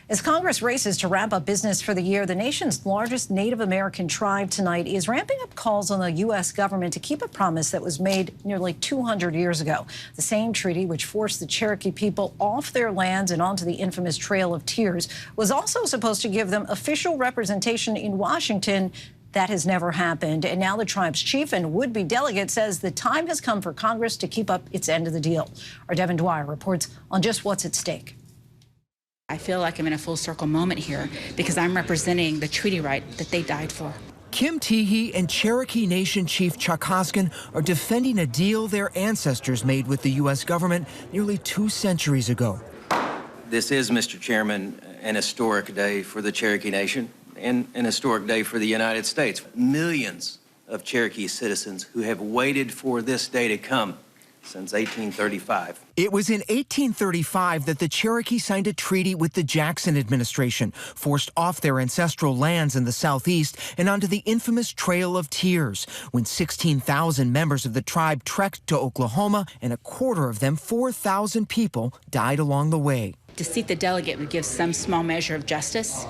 As Congress races to wrap up business for the year, the nation's largest Native American tribe tonight is ramping up calls on the U.S. government to keep a promise that was made nearly 200 years ago. The same treaty which forced the Cherokee people off their lands and onto the infamous Trail of Tears was also supposed to give them official representation in Washington. That has never happened. And now the tribe's chief and would-be delegate says the time has come for Congress to keep up its end of the deal. Our Devin Dwyer reports on just what's at stake. I feel like I'm in a full circle moment here because I'm representing the treaty right that they died for. Kim Teehee and Cherokee Nation Chief Chuck Hoskin are defending a deal their ancestors made with the U.S. government nearly 2 centuries ago. This is, Mr. Chairman, an historic day for the Cherokee Nation and an historic day for the United States. Millions of Cherokee citizens who have waited for this day to come since 1835. It was in 1835 that the Cherokee signed a treaty with the Jackson administration, forced off their ancestral lands in the southeast and onto the infamous Trail of Tears, when 16,000 members of the tribe trekked to Oklahoma, and a quarter of them, 4,000 people, died along the way. To seat the delegate would give some small measure of justice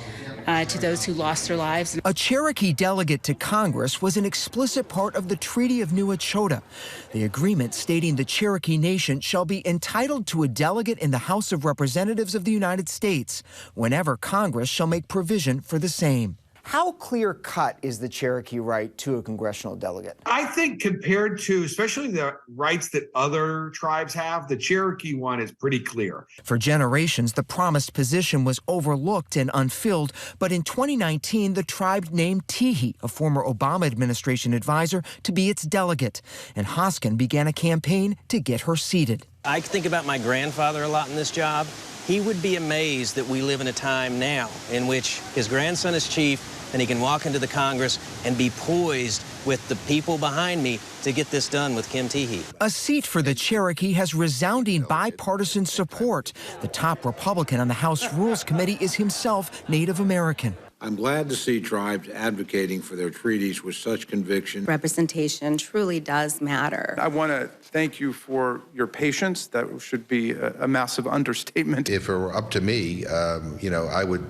to those who lost their lives. A Cherokee delegate to Congress was an explicit part of the Treaty of New Echota, the agreement stating the Cherokee Nation shall be entitled to a delegate in the House of Representatives of the United States whenever Congress shall make provision for the same. How clear-cut is the Cherokee right to a congressional delegate? I think compared to especially the rights that other tribes have, the Cherokee one is pretty clear. For generations, the promised position was overlooked and unfilled, but in 2019, the tribe named Teehee, a former Obama administration advisor, to be its delegate, and Hoskin began a campaign to get her seated. I think about my grandfather a lot in this job. He would be amazed that we live in a time now in which his grandson is chief and he can walk into the Congress and be poised with the people behind me to get this done with Kim Teehee. A seat for the Cherokee has resounding bipartisan support. The top Republican on the House Rules Committee is himself Native American. I'm glad to see tribes advocating for their treaties with such conviction. Representation truly does matter. I want to thank you for your patience. That should be a massive understatement. If it were up to me, I would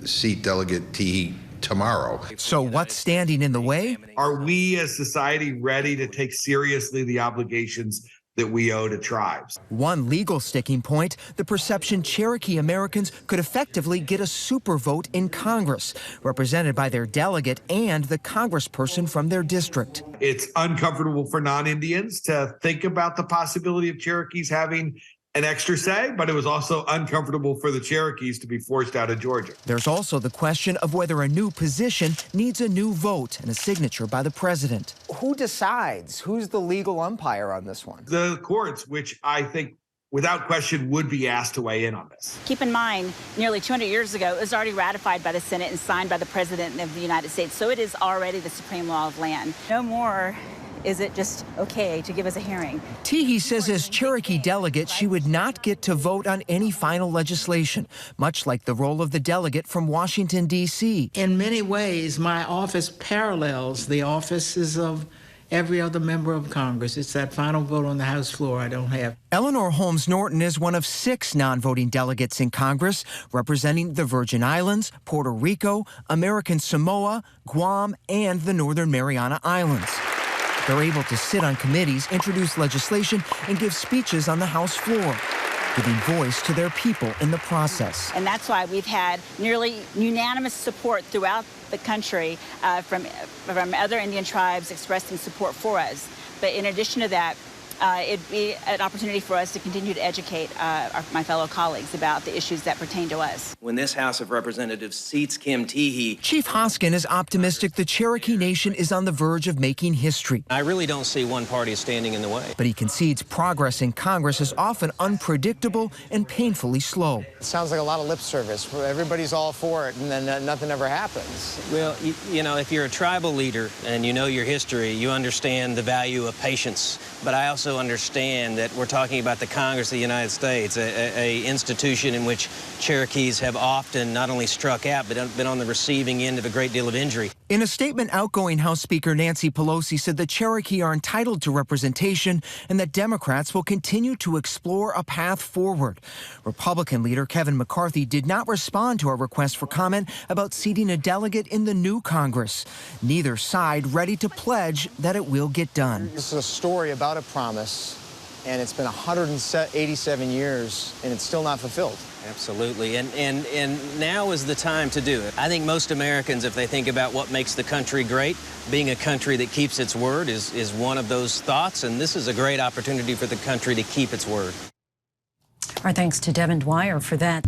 seat Delegate Teehee tomorrow. So what's standing in the way? Are we as society ready to take seriously the obligations that we owe to tribes? One legal sticking point, the perception Cherokee Americans could effectively get a super vote in Congress, represented by their delegate and the congressperson from their district. It's uncomfortable for non-Indians to think about the possibility of Cherokees having an extra say, but it was also uncomfortable for the Cherokees to be forced out of Georgia. There's also the question of whether a new position needs a new vote and a signature by the president. Who decides? Who's the legal umpire on this one? The courts, which I think without question would be asked to weigh in on this. Keep in mind, nearly 200 years ago, it was already ratified by the Senate and signed by the President of the United States, so it is already the supreme law of land. No more is it just okay to give us a hearing. Teehee says as Cherokee delegate, she would not get to vote on any final legislation, much like the role of the delegate from Washington, D.C. In many ways, my office parallels the offices of every other member of Congress. It's that final vote on the House floor I don't have. Eleanor Holmes Norton is one of 6 non-voting delegates in Congress, representing the Virgin Islands, Puerto Rico, American Samoa, Guam, and the Northern Mariana Islands. They're able to sit on committees, introduce legislation, and give speeches on the House floor, giving voice to their people in the process. And that's why we've had nearly unanimous support throughout the country from other Indian tribes expressing support for us. But in addition to that, it'd be an opportunity for us to continue to educate my fellow colleagues about the issues that pertain to us. When this House of Representatives seats Kim Teehee, Chief Hoskin is optimistic the Cherokee Nation is on the verge of making history. I really don't see one party standing in the way. But he concedes progress in Congress is often unpredictable and painfully slow. It sounds like a lot of lip service. Everybody's all for it, and then nothing ever happens. Well, if you're a tribal leader and you know your history, you understand the value of patience. But I also understand that we're talking about the Congress of the United States, a institution in which Cherokees have often not only struck out, but been on the receiving end of a great deal of injury. In a statement, outgoing House Speaker Nancy Pelosi said the Cherokee are entitled to representation and that Democrats will continue to explore a path forward. Republican leader Kevin McCarthy did not respond to our request for comment about seating a delegate in the new Congress. Neither side ready to pledge that it will get done. This is a story about a promise, and it's been 187 years, and it's still not fulfilled. Absolutely, and now is the time to do it. I think most Americans, if they think about what makes the country great, being a country that keeps its word is one of those thoughts, and this is a great opportunity for the country to keep its word. Our thanks to Devin Dwyer for that.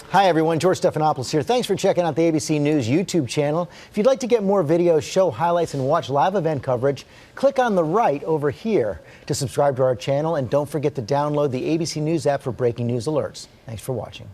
Hi, everyone. George Stephanopoulos here. Thanks for checking out the ABC News YouTube channel. If you'd like to get more videos, show highlights, and watch live event coverage, click on the right over here to subscribe to our channel. And don't forget to download the ABC News app for breaking news alerts. Thanks for watching.